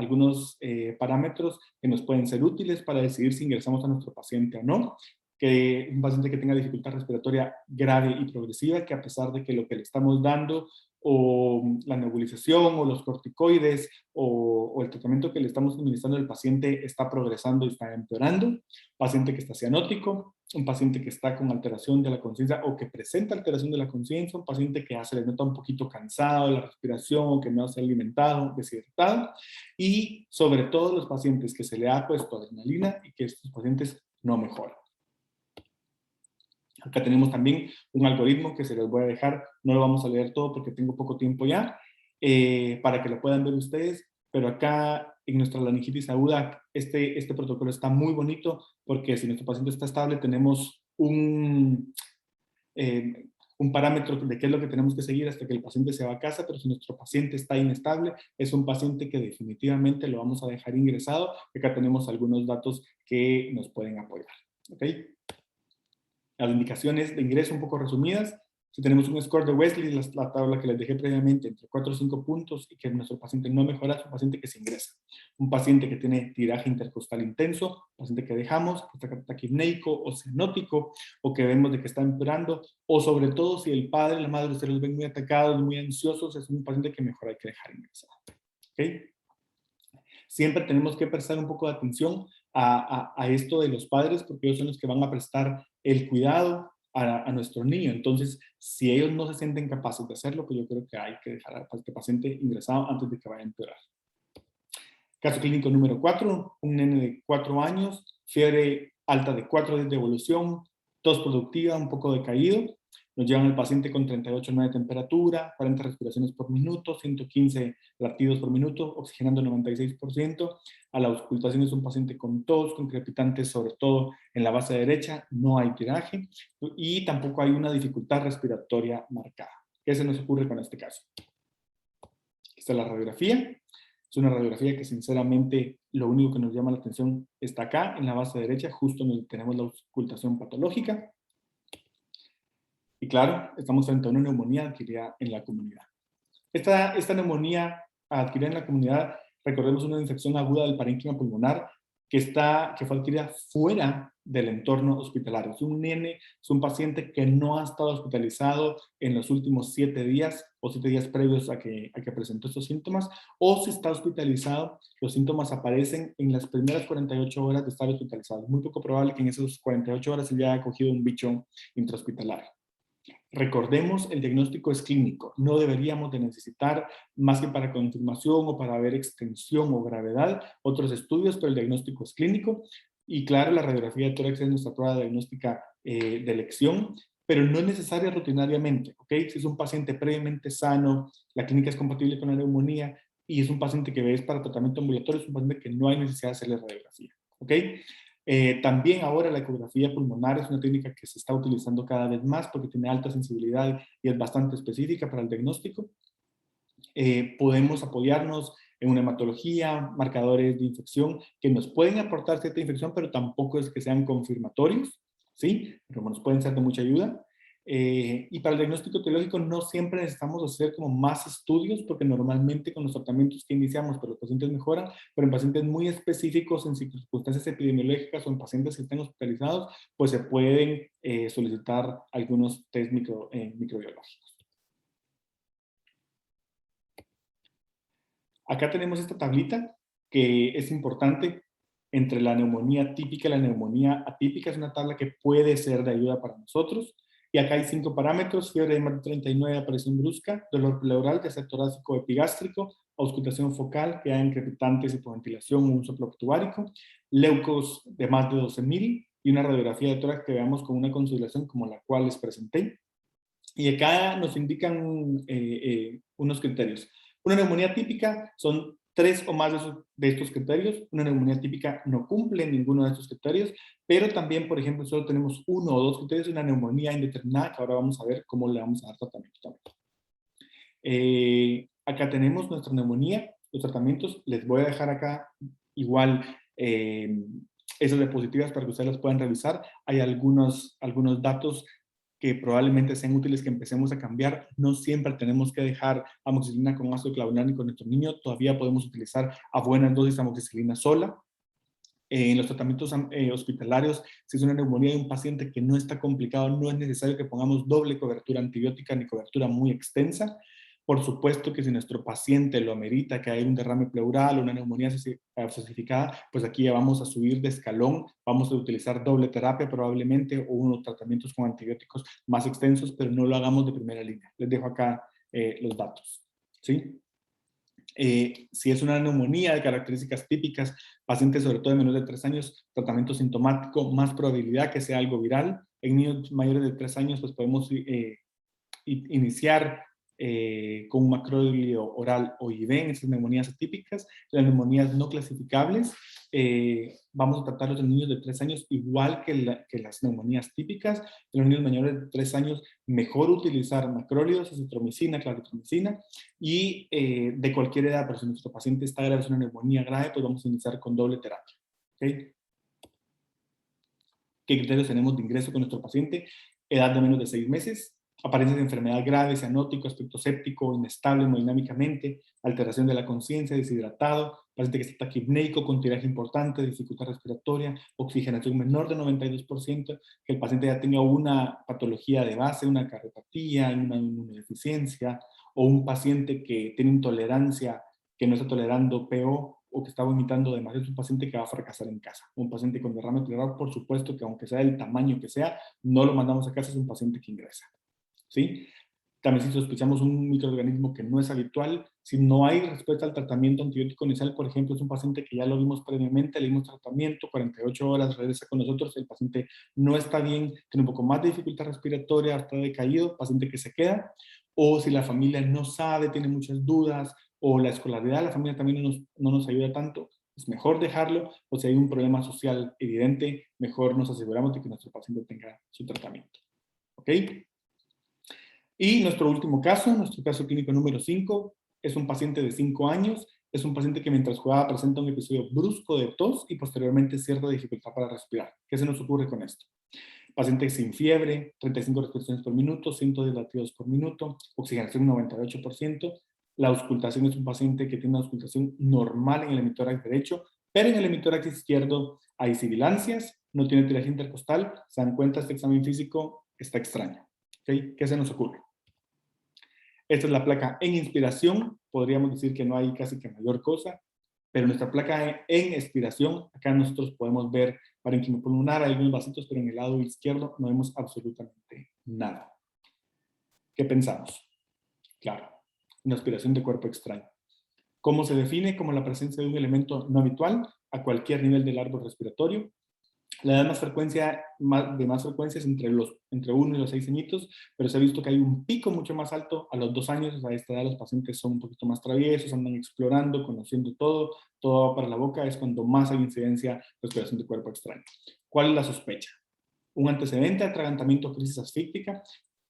parámetros que nos pueden ser útiles para decidir si ingresamos a nuestro paciente o no. Que un paciente que tenga dificultad respiratoria grave y progresiva, que a pesar de que lo que le estamos dando, o la nebulización, o los corticoides, o el tratamiento que le estamos administrando al paciente está progresando y está empeorando. Paciente que está cianótico, un paciente que está con alteración de la conciencia o que presenta alteración de la conciencia, un paciente que ya se le nota un poquito cansado de la respiración, o que no se ha alimentado, deshidratado, y sobre todo los pacientes que se le ha puesto adrenalina y que estos pacientes no mejoran. Acá tenemos también un algoritmo que se les voy a dejar, no lo vamos a leer todo porque tengo poco tiempo ya, para que lo puedan ver ustedes, pero acá en nuestra laringitis aguda, este protocolo está muy bonito, porque si nuestro paciente está estable, tenemos un parámetro de qué es lo que tenemos que seguir hasta que el paciente se va a casa, pero si nuestro paciente está inestable, es un paciente que definitivamente lo vamos a dejar ingresado. Acá tenemos algunos datos que nos pueden apoyar. ¿Okay? Las indicaciones de ingreso un poco resumidas. Si tenemos un score de Wesley, la tabla que les dejé previamente, entre 4 o 5 puntos, y que nuestro paciente no mejora, es un paciente que se ingresa. Un paciente que tiene tiraje intercostal intenso, paciente que dejamos, que está taquipneico o cianótico, o que vemos de que está empeorando, o sobre todo si el padre y la madre se los ven muy atacados, muy ansiosos, es un paciente que mejor hay que dejar ingresado. ¿Okay? Siempre tenemos que prestar un poco de atención a esto de los padres, porque ellos son los que van a prestar el cuidado a nuestro niño. Entonces, si ellos no se sienten capaces de hacerlo, pues yo creo que hay que dejar a este paciente ingresado antes de que vaya a empeorar. Caso clínico número 4, un nene de 4 años, fiebre alta de 4 días de evolución, tos productiva, un poco decaído. Nos llevan al paciente con 38,9 de temperatura, 40 respiraciones por minuto, 115 latidos por minuto, oxigenando 96%. A la auscultación es un paciente con tos, con crepitantes, sobre todo en la base derecha, no hay tiraje y tampoco hay una dificultad respiratoria marcada. ¿Qué se nos ocurre con este caso? Esta es la radiografía. Es una radiografía que sinceramente lo único que nos llama la atención está acá, en la base derecha, justo donde tenemos la auscultación patológica. Y claro, estamos frente a una neumonía adquirida en la comunidad. Esta neumonía adquirida en la comunidad, recordemos una infección aguda del parénquima pulmonar que fue adquirida fuera del entorno hospitalario. Es un nene, es un paciente que no ha estado hospitalizado en los últimos 7 días o 7 días previos a que presentó estos síntomas, o si está hospitalizado, los síntomas aparecen en las primeras 48 horas de estar hospitalizado. Es muy poco probable que en esas 48 horas se le haya cogido un bicho intrahospitalario. Recordemos, el diagnóstico es clínico. No deberíamos de necesitar, más que para confirmación o para ver extensión o gravedad, otros estudios, pero el diagnóstico es clínico. Y claro, la radiografía de tórax es nuestra prueba diagnóstica de elección, pero no es necesaria rutinariamente, ¿ok? Si es un paciente previamente sano, la clínica es compatible con la neumonía y es un paciente que ves para tratamiento ambulatorio, es un paciente que no hay necesidad de hacerle radiografía, ¿ok? También ahora la ecografía pulmonar es una técnica que se está utilizando cada vez más porque tiene alta sensibilidad y es bastante específica para el diagnóstico. Podemos apoyarnos en una hematología, marcadores de infección que nos pueden aportar cierta infección, pero tampoco es que sean confirmatorios, ¿sí? Pero nos pueden ser de mucha ayuda. Y para el diagnóstico etiológico no siempre necesitamos hacer como más estudios, porque normalmente con los tratamientos que iniciamos, pero los pacientes mejoran, pero en pacientes muy específicos, en circunstancias epidemiológicas o en pacientes que estén hospitalizados, pues se pueden solicitar algunos test microbiológicos. Acá tenemos esta tablita que es importante entre la neumonía típica y la neumonía atípica. Es una tabla que puede ser de ayuda para nosotros. Y acá hay 5 parámetros: fiebre de más de 39, aparición brusca, dolor pleural, ya sea torácico o epigástrico, auscultación focal, que hay crepitantes, hipoventilación o un soplo tubárico, leucos de más de 12,000 y una radiografía de tórax que veamos con una consolidación como la cual les presenté. Y acá nos indican unos criterios. Una neumonía típica son 3 o más de estos criterios. Una neumonía típica no cumple ninguno de estos criterios, pero también, por ejemplo, solo tenemos 1 o 2 criterios de una neumonía indeterminada, que ahora vamos a ver cómo le vamos a dar tratamiento también. Acá tenemos nuestra neumonía, los tratamientos. Les voy a dejar acá igual esas diapositivas para que ustedes las puedan revisar. Hay algunos datos que probablemente sean útiles que empecemos a cambiar. No siempre tenemos que dejar amoxicilina con ácido clavulánico con nuestro niño. Todavía podemos utilizar a buenas dosis amoxicilina sola. En los tratamientos hospitalarios, si es una neumonía de un paciente que no está complicado, no es necesario que pongamos doble cobertura antibiótica ni cobertura muy extensa. Por supuesto que si nuestro paciente lo amerita, que hay un derrame pleural o una neumonía falsificada, pues aquí ya vamos a subir de escalón, vamos a utilizar doble terapia probablemente o unos tratamientos con antibióticos más extensos, pero no lo hagamos de primera línea. Les dejo acá los datos, ¿sí? Si es una neumonía de características típicas, pacientes sobre todo de menos de 3 años, tratamiento sintomático, más probabilidad que sea algo viral. En niños mayores de 3 años, pues podemos iniciar con un macrolio oral o IV en esas neumonías atípicas. Las neumonías no clasificables, vamos a tratarlos en niños de 3 años igual que las neumonías típicas. En los niños mayores de 3 años, mejor utilizar macrólidos, acitromicina, claritromicina, y de cualquier edad, pero si nuestro paciente está grave, es una neumonía grave, pues vamos a iniciar con doble terapia. ¿Okay? ¿Qué criterios tenemos de ingreso con nuestro paciente? Edad de menos de 6 meses, Apariencia de enfermedad grave, cianótico, aspecto séptico, inestable hemodinámicamente, alteración de la conciencia, deshidratado, paciente que está taquipneico con tiraje importante, dificultad respiratoria, oxigenación menor de 92%, que el paciente ya tenga una patología de base, una cardiopatía, una inmunodeficiencia, o un paciente que tiene intolerancia, que no está tolerando PO, o que está vomitando demasiado, es un paciente que va a fracasar en casa. Un paciente con derrame cerebral, por supuesto que aunque sea del tamaño que sea, no lo mandamos a casa, es un paciente que ingresa. ¿Sí? También si sospechamos un microorganismo que no es habitual, si no hay respuesta al tratamiento antibiótico inicial, por ejemplo, es un paciente que ya lo vimos previamente, le dimos tratamiento, 48 horas, regresa con nosotros, el paciente no está bien, tiene un poco más de dificultad respiratoria, está decaído, paciente que se queda, o si la familia no sabe, tiene muchas dudas, o la escolaridad de la familia también no nos ayuda tanto, es mejor dejarlo, o si hay un problema social evidente, mejor nos aseguramos de que nuestro paciente tenga su tratamiento. ¿Ok? Y nuestro caso clínico número 5, es un paciente de 5 años, es un paciente que mientras jugaba presenta un episodio brusco de tos y posteriormente cierta dificultad para respirar. ¿Qué se nos ocurre con esto? Paciente sin fiebre, 35 respiraciones por minuto, 110 latidos por minuto, oxigenación 98%. La auscultación es un paciente que tiene una auscultación normal en el hemitórax derecho, pero en el hemitórax izquierdo hay sibilancias, no tiene tiraje intercostal, se dan cuenta, este examen físico está extraño. ¿Okay? ¿Qué se nos ocurre? Esta es la placa en inspiración, podríamos decir que no hay casi que mayor cosa, pero nuestra placa en expiración, acá nosotros podemos ver parénquima pulmonar, hay algunos vasitos, pero en el lado izquierdo no vemos absolutamente nada. ¿Qué pensamos? Claro, una aspiración de cuerpo extraño. ¿Cómo se define? Como la presencia de un elemento no habitual a cualquier nivel del árbol respiratorio. La edad de más frecuencia es entre 1 y los 6 añitos, pero se ha visto que hay un pico mucho más alto a los 2 años. O sea, a esta edad los pacientes son un poquito más traviesos, andan explorando, conociendo todo va para la boca, es cuando más hay incidencia de respiración de cuerpo extraño. ¿Cuál es la sospecha? Un antecedente de atragantamiento, crisis asfíctica,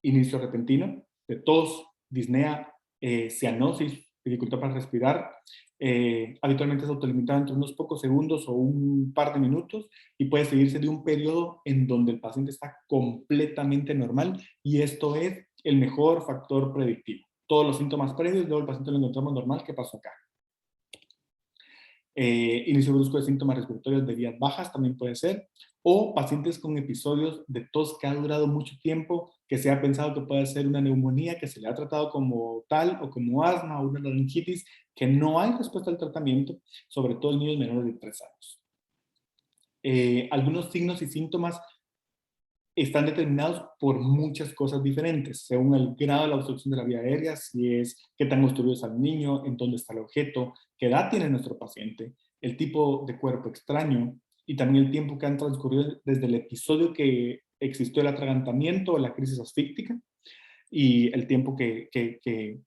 inicio repentino, de tos, disnea, cianosis, dificultad para respirar. Habitualmente es autolimitado entre unos pocos segundos o un par de minutos y puede seguirse de un periodo en donde el paciente está completamente normal y esto es el mejor factor predictivo. Todos los síntomas previos, luego el paciente lo encontramos normal, ¿qué pasó acá? Inicio brusco de síntomas respiratorios de vías bajas también puede ser, o pacientes con episodios de tos que ha durado mucho tiempo, que se ha pensado que puede ser una neumonía, que se le ha tratado como tal, o como asma, o una laringitis, que no hay respuesta al tratamiento, sobre todo en niños menores de 3 años. Algunos signos y síntomas están determinados por muchas cosas diferentes, según el grado de la obstrucción de la vía aérea, si es qué tan obstruido es el niño, en dónde está el objeto, qué edad tiene nuestro paciente, el tipo de cuerpo extraño y también el tiempo que han transcurrido desde el episodio que existió el atragantamiento o la crisis asfíctica y el tiempo que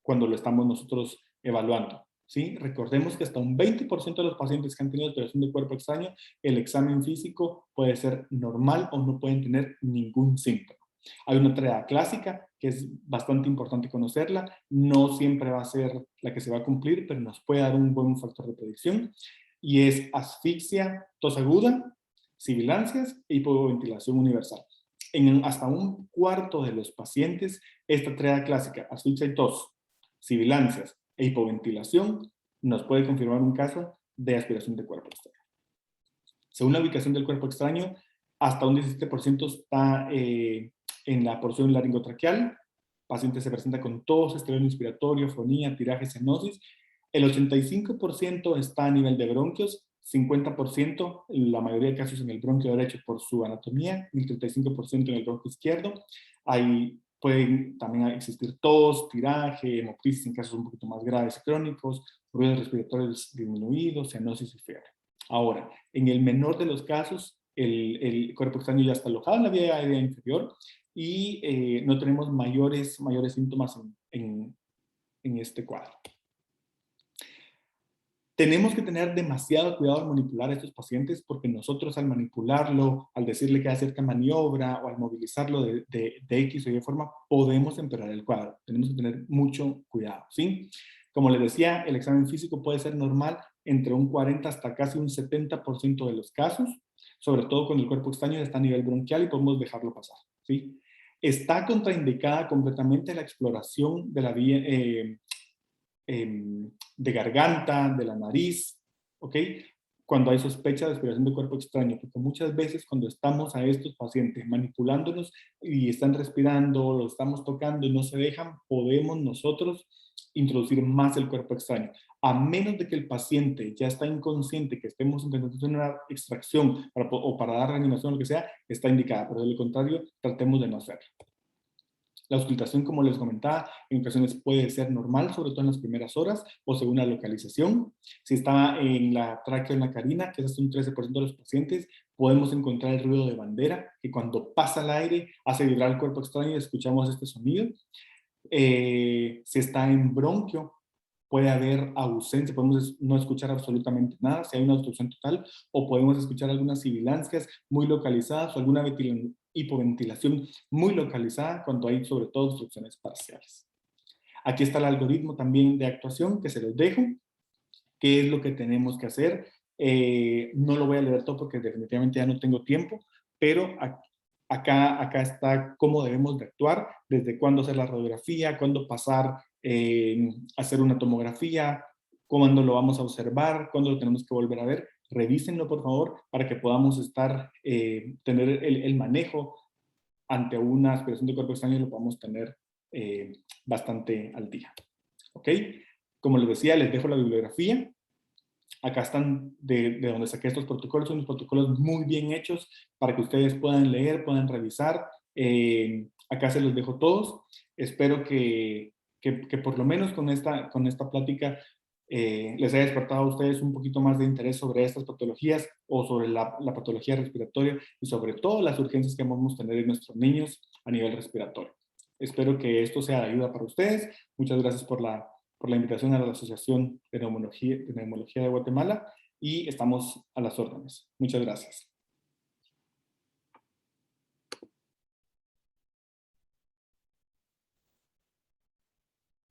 cuando lo estamos nosotros evaluando. ¿Sí? Recordemos que hasta un 20% de los pacientes que han tenido alteración de cuerpo extraño, el examen físico puede ser normal o no pueden tener ningún síntoma. Hay una tarea clásica que es bastante importante conocerla, no siempre va a ser la que se va a cumplir, pero nos puede dar un buen factor de predicción, y es asfixia, tos aguda, sibilancias e hipoventilación universal. En hasta un cuarto de los pacientes, esta tarea clásica, asfixia y tos, sibilancias e hipoventilación, nos puede confirmar un caso de aspiración de cuerpo extraño. Según la ubicación del cuerpo extraño, hasta un 17% está en la porción laringotraqueal. Paciente se presenta con tos, estrés inspiratorio, fonía, tiraje, cianosis. El 85% está a nivel de bronquios, 50%, la mayoría de casos en el bronquio derecho por su anatomía, y el 35% en el bronquio izquierdo. Pueden también existir tos, tiraje, hemoptisis en casos un poquito más graves y crónicos, ruidos respiratorios disminuidos, cianosis y fiebre. Ahora, en el menor de los casos, el cuerpo extraño ya está alojado en la vía aérea inferior y no tenemos mayores síntomas en este cuadro. Tenemos que tener demasiado cuidado al manipular a estos pacientes porque nosotros al manipularlo, al decirle que haga cierta maniobra o al movilizarlo de X o Y forma, podemos empeorar el cuadro. Tenemos que tener mucho cuidado, ¿sí? Como les decía, el examen físico puede ser normal entre un 40 hasta casi un 70% de los casos, sobre todo cuando el cuerpo extraño está a nivel bronquial y podemos dejarlo pasar, ¿sí? Está contraindicada completamente la exploración de la vía de garganta, de la nariz, ¿ok? Cuando hay sospecha de aspiración de cuerpo extraño, porque muchas veces cuando estamos a estos pacientes manipulándolos y están respirando, lo estamos tocando y no se dejan, podemos nosotros introducir más el cuerpo extraño. A menos de que el paciente ya está inconsciente, que estemos intentando hacer una extracción o para dar reanimación o lo que sea, está indicada, pero de lo contrario, tratemos de no hacerlo. La auscultación, como les comentaba, en ocasiones puede ser normal, sobre todo en las primeras horas o según la localización. Si está en la tráquea o en la carina, que es hasta un 13% de los pacientes, podemos encontrar el ruido de bandera, que cuando pasa el aire hace vibrar el cuerpo extraño y escuchamos este sonido. Si está en bronquio, puede haber ausencia, podemos no escuchar absolutamente nada, si hay una obstrucción total, o podemos escuchar algunas sibilancias muy localizadas o alguna hipoventilación muy localizada cuando hay sobre todo obstrucciones parciales. Aquí está el algoritmo también de actuación que se los dejo. ¿Qué es lo que tenemos que hacer? No lo voy a leer todo porque definitivamente ya no tengo tiempo, pero acá está cómo debemos de actuar, desde cuándo hacer la radiografía, cuándo pasar a hacer una tomografía, cuándo lo vamos a observar, cuándo lo tenemos que volver a ver. Revísenlo, por favor, para que podamos tener el manejo ante una aspiración de cuerpo extraño y lo podamos tener bastante al día. ¿Ok? Como les decía, les dejo la bibliografía. Acá están de donde saqué estos protocolos, son unos protocolos muy bien hechos para que ustedes puedan leer, puedan revisar. Acá se los dejo todos. Espero que por lo menos con esta plática les haya despertado a ustedes un poquito más de interés sobre estas patologías o sobre la patología respiratoria y sobre todo las urgencias que vamos a tener en nuestros niños a nivel respiratorio. Espero que esto sea de ayuda para ustedes. Muchas gracias por la invitación a la Asociación de Neumología de Guatemala y estamos a las órdenes. Muchas gracias.